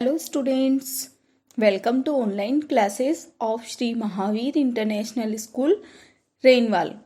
Hello students, welcome to online classes of Sri Mahavir International School, Rainwal.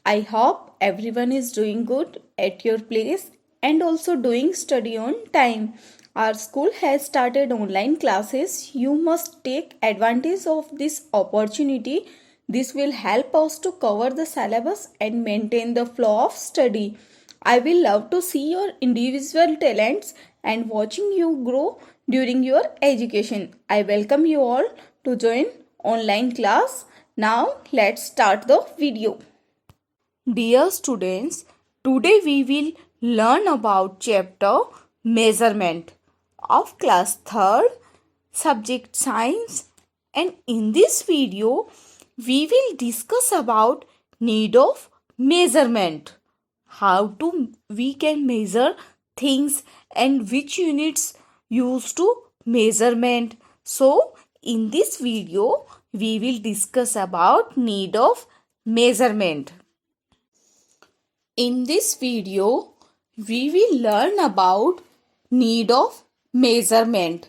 I hope everyone is doing good at your place and also doing study on time. Our school has started online classes. You must take advantage of this opportunity. This will help us to cover the syllabus and maintain the flow of study. I will love to see your individual talents and watching you grow during your education. I welcome you all to join online class. Now let's start the video. Dear students, today we will learn about chapter measurement of class 3rd subject science, and in this video we will discuss about need of measurement, how to we can measure things and which units used to measurement. So in this video we will discuss about need of measurement. In this video we will learn about need of measurement,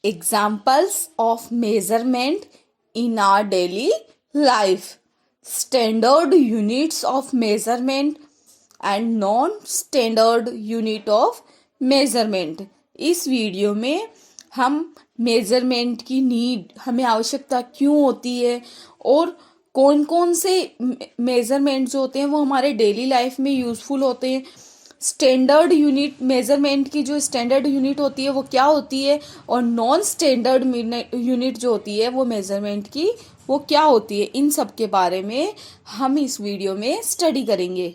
examples of measurement in our daily life, standard units of measurement and non standard unit of measurement. इस video में हम measurement की need, हमें आवश्यकता क्यों होती है और कौन कौन से मेज़रमेंट जो होते हैं वो हमारे डेली लाइफ में यूज़फुल होते हैं, स्टैंडर्ड यूनिट मेज़रमेंट की जो स्टैंडर्ड यूनिट होती है वो क्या होती है और नॉन स्टैंडर्ड यूनिट जो होती है वो मेज़रमेंट की वो क्या होती है, इन सब के बारे में हम इस वीडियो में स्टडी करेंगे।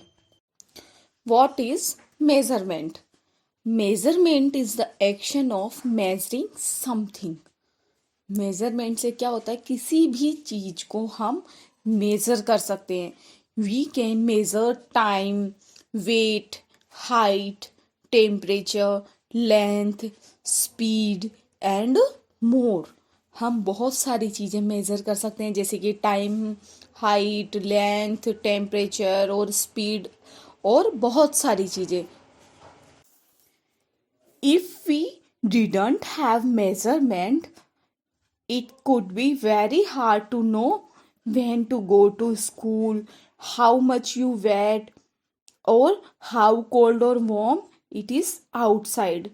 What is measurement? Measurement is the action of measuring something. Measurement से क्या होता है, किसी भी चीज को हम मेजर कर सकते हैं। We can measure time, weight, height, temperature, length, speed and more. हम बहुत सारी चीज़ें मेज़र कर सकते हैं, जैसे कि टाइम, हाइट, लेंथ, टेम्परेचर और स्पीड और बहुत सारी चीज़ें। If we didn't have measurement it could be very hard to know when to go to school, how much you weigh or how cold or warm it is outside.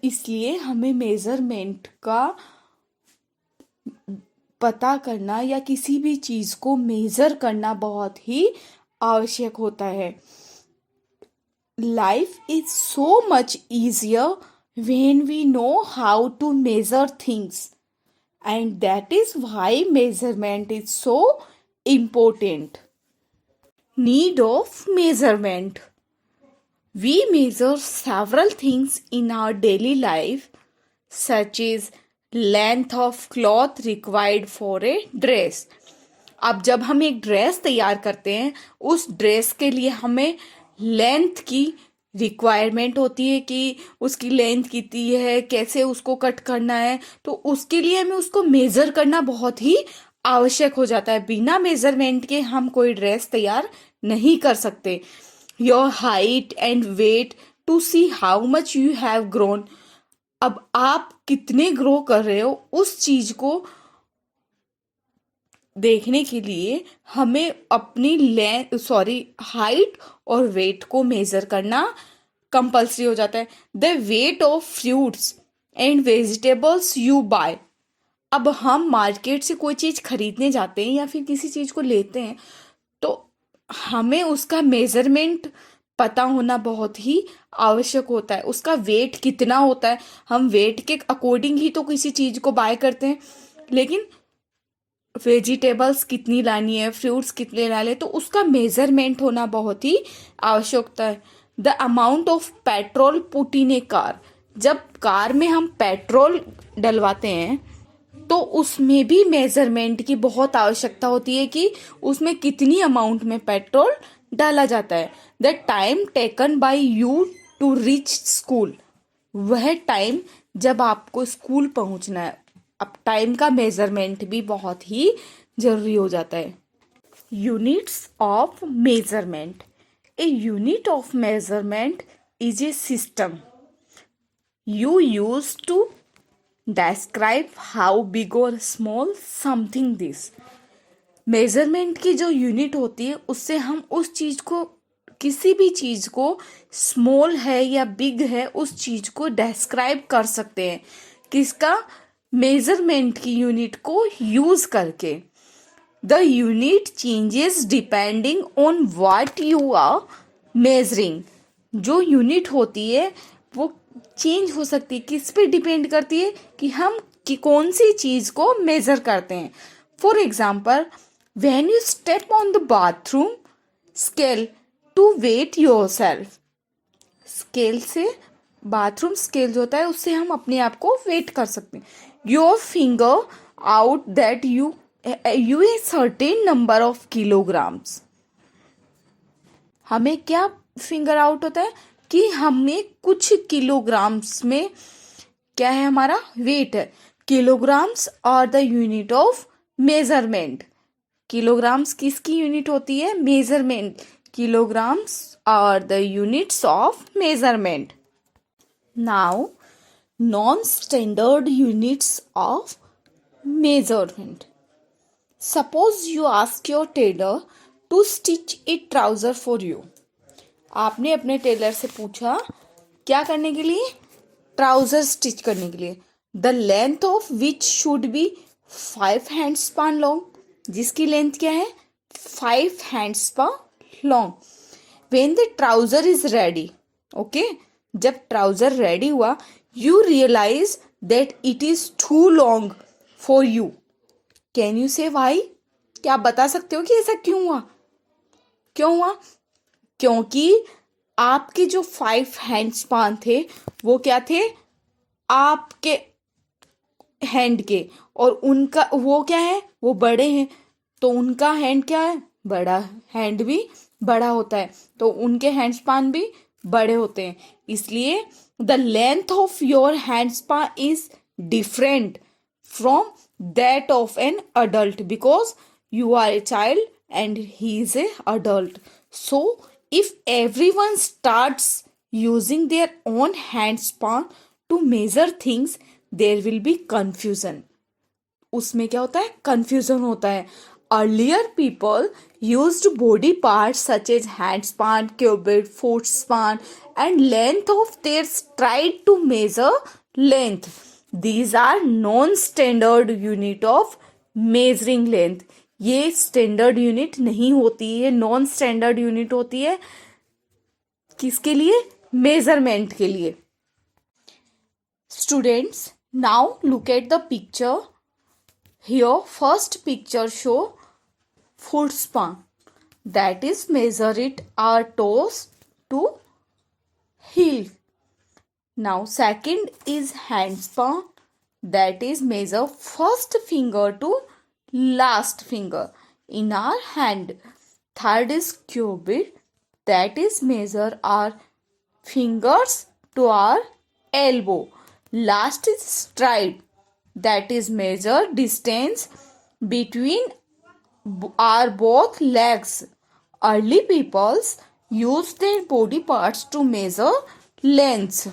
इसलिए हमें measurement का पता करना या किसी भी चीज़ को मेज़र करना बहुत ही आवश्यक होता है। Life is so much easier when we know how to measure things, and that is why measurement is so important. Need of measurement. We measure several things in our daily life, such as length of cloth required for a dress. अब जब हम एक dress तैयार करते हैं, उस dress के लिए हमें लेंथ की रिक्वायरमेंट होती है कि उसकी लेंथ कितनी है, कैसे उसको कट करना है, तो उसके लिए हमें उसको मेज़र करना बहुत ही आवश्यक हो जाता है। बिना मेज़रमेंट के हम कोई ड्रेस तैयार नहीं कर सकते। Your height and weight to see how much you have grown. अब आप कितने ग्रो कर रहे हो उस चीज़ को देखने के लिए हमें अपनी हाइट और वेट को मेज़र करना कंपल्सरी हो जाता है। The weight of fruits and vegetables you buy. अब हम मार्केट से कोई चीज़ खरीदने जाते हैं या फिर किसी चीज़ को लेते हैं तो हमें उसका मेज़रमेंट पता होना बहुत ही आवश्यक होता है। उसका वेट कितना होता है, हम वेट के अकॉर्डिंग ही तो किसी चीज़ को बाय करते हैं, लेकिन वेजिटेबल्स कितनी लानी है, फ्रूट्स कितने लाने, तो उसका मेज़रमेंट होना बहुत ही आवश्यक होता है। The amount of petrol put in A car. जब कार में हम पेट्रोल डलवाते हैं तो उसमें भी मेज़रमेंट की बहुत आवश्यकता होती है कि उसमें कितनी अमाउंट में पेट्रोल डाला जाता है। The time taken by you to reach school. वह टाइम जब आपको स्कूल पहुंचना है, अब टाइम का मेज़रमेंट भी बहुत ही ज़रूरी हो जाता है। Units of measurement. A unit of measurement is a system you use to describe how big or small something this. Measurement की जो यूनिट होती है उससे हम उस चीज को, किसी भी चीज को स्मॉल है या बिग है उस चीज को डिस्क्राइब कर सकते हैं, किसका, मेजरमेंट की यूनिट को यूज करके. The unit changes depending on what you are measuring. जो यूनिट होती है वो चेंज हो सकती है, किस पे डिपेंड करती है कि हम कौन सी चीज को मेजर करते हैं. For example, when you step on the bathroom scale to weigh yourself. Scale से, बाथरूम स्केल जो होता है उससे हम अपने आप को वेट कर सकते हैं. Your finger out that U a certain number of kilograms. हमें क्या फिंगर आउट होता है कि हमें कुछ किलोग्राम्स में क्या है, हमारा वेट है. Kilograms are the unit of measurement. Kilograms किसकी यूनिट होती है, measurement. Kilograms are the units of measurement. Now non standard units of measurement. Suppose you ask your tailor to stitch a trouser for you. आपने अपने Taylor से पूछा क्या करने के लिए, ट्राउजर स्टिच करने के लिए. The length of which should be 5 handspan long. जिसकी लेंथ क्या है, 5 handspan long. When the trouser is ready, okay, जब ट्राउजर रेडी हुआ, you realize that it is too long for you. Can you say why. क्या आप बता सकते हो कि ऐसा क्यों हुआ, क्यों हुआ. क्योंकि आपके जो 5 हैंडस्पान थे वो क्या थे, आपके हैंड के, और उनका वो क्या है, वो बड़े हैं, तो उनका हैंड क्या है, बड़ा. हैंड भी बड़ा होता है तो उनके हैंडस्पान भी बड़े होते हैं. इसलिए the length of your handspan is different from that of an adult because you are a child and he is a adult. So if everyone starts using their own handspan to measure things, there will be confusion. उसमें क्या होता है, confusion होता है. Earlier people used body parts such as handspan, cubit, footspan and length of their stride to measure length. These are non-standard unit of measuring length. ये standard unit नहीं होती है, नॉन स्टैंडर्ड यूनिट होती है. किसके लिए, मेजरमेंट के लिए. Students, now look at the picture. Here first picture show foot span, that is measure it our toes to heel. Now second is hand span, that is measure first finger to last finger in our hand. Third is cubit, that is measure our fingers to our elbow. Last is stride, that is measure distance between our both legs. Early peoples used their body parts to measure lengths.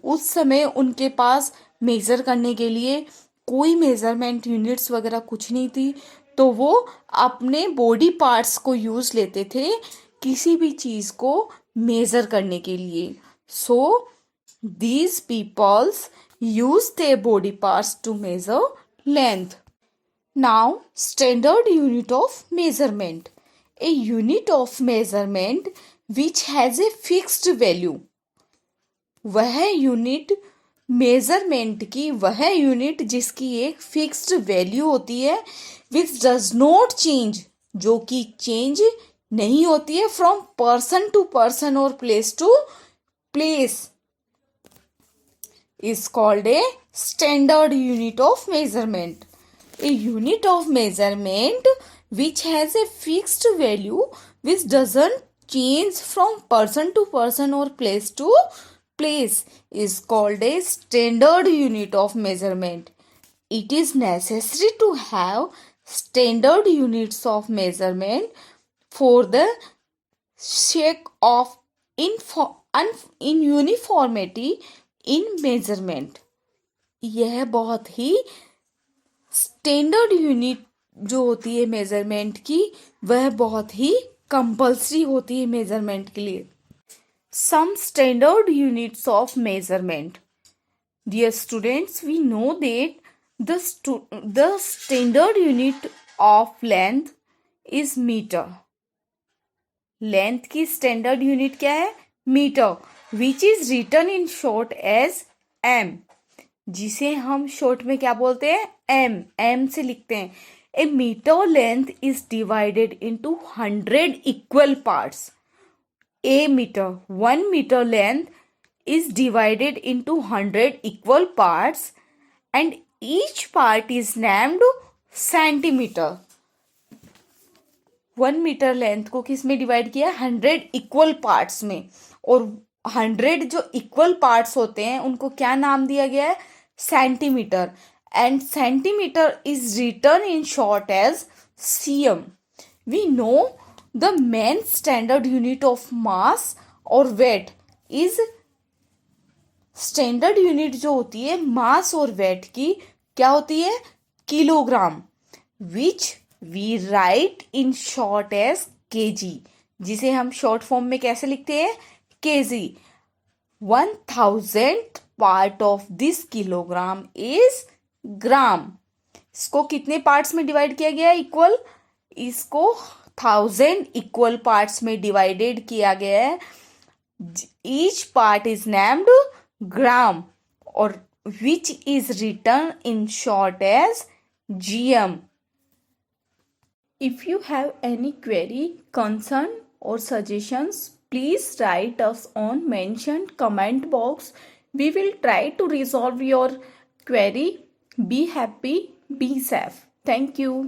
उस समय उनके पास major करने के लिए कोई measurement units वगैरह कुछ नहीं थी, तो वो अपने बॉडी पार्ट्स को यूज लेते थे किसी भी चीज को मेजर करने के लिए. So these peoples use their body parts to measure length. Now standard unit of measurement. A unit of measurement which has a fixed value. वह यूनिट, मेजरमेंट की वह यूनिट जिसकी एक फिक्स्ड वैल्यू होती है, विच डज नॉट चेंज, जो कि change नहीं होती है, फ्रॉम पर्सन टू पर्सन और place to place, is called a standard unit of measurement. A unit of measurement which has a fixed value which doesn't change from person to person और place to place is called a standard unit of measurement. It is necessary to have standard units of measurement for the sake of in uniformity in measurement. यह बहुत ही standard unit जो होती है measurement की, वह बहुत ही compulsory होती है मेजरमेंट के लिए. Some standard units of measurement. Dear students, we know that the standard unit of length is meter. Length की standard unit क्या है? Meter, which is written in short as m. जिसे हम short में क्या बोलते हैं? m. m से लिखते हैं. A meter length is divided into 100 equal parts. A meter, 1 meter length is divided into 100 equal parts and each part is named centimeter. 1 metre length को किस में डिवाइड किया? 100 इक्वल पार्ट्स में. और 100 जो इक्वल पार्ट्स होते हैं उनको क्या नाम दिया गया है? Centimetre. And centimetre is written in short as cm. We know the main standard unit of mass और वेट इज, स्टैंडर्ड यूनिट जो होती है मास और वेट की क्या होती है? Kilogram. Which we write in short as kg, जिसे हम शॉर्ट फॉर्म में कैसे लिखते हैं? kg. 1000 part of this kilogram is gram. इसको कितने पार्ट्स में डिवाइड किया गया है? इक्वल. इसको 1000 इक्वल पार्ट्स में डिवाइडेड किया गया है. Each part is named gram, or which is written in short as gm. If you have any query, concern or suggestions, please write us on mentioned comment box. We will try to resolve your query. Be happy, be safe. Thank you.